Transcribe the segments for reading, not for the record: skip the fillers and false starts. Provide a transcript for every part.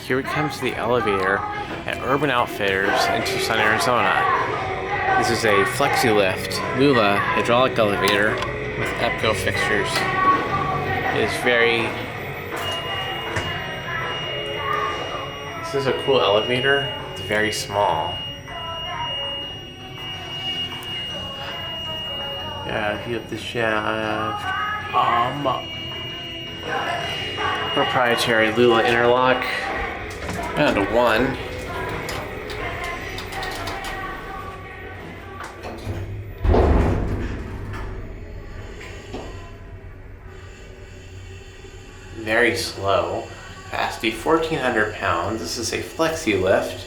here we come to the elevator at Urban Outfitters in Tucson, Arizona. This is a Flexi-Lift LULA hydraulic elevator with EPCO fixtures. It is This is a cool elevator. It's very small. Yeah, if you have the shaft. Proprietary LULA interlock. And a 1. Very slow. Capacity 1,400 pounds. This is a Flexi-Lift,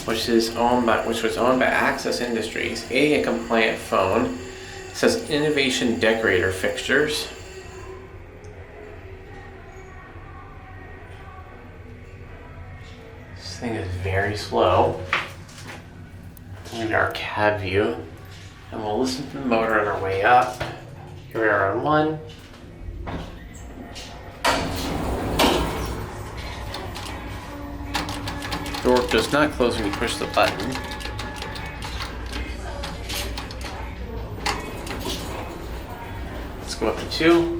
which was owned by Access Industries. A compliant phone. It says Innovation Decorator Fixtures. This thing is very slow. Look at our cab view. And we'll listen to the motor on our way up. Here we are on 1. Door does not close when you push the button. Let's go up to 2.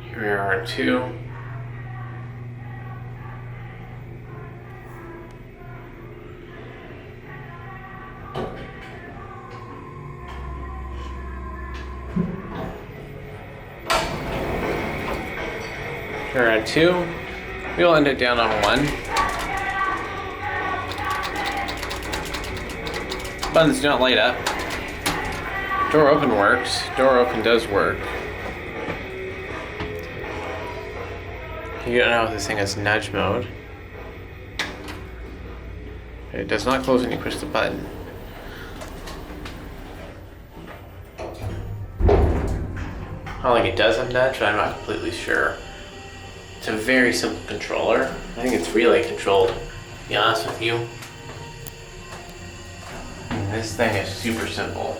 Here we are at 2. Here we're at 2. We'll end it down on 1. Buttons do not light up. Door open works. Door open does work. You don't know if this thing has nudge mode. It does not close when you push the button. I don't think it does have nudge, but I'm not completely sure. It's a very simple controller. I think it's relay controlled, to be honest with you. And this thing is super simple.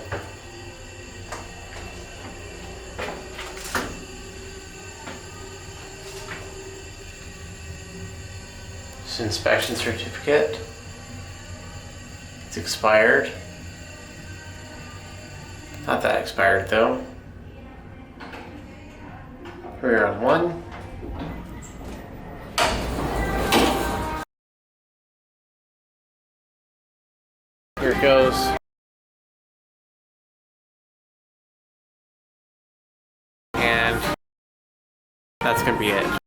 Inspection certificate. It's expired. Not that expired though. We're on 1. Here it goes. And that's gonna be it.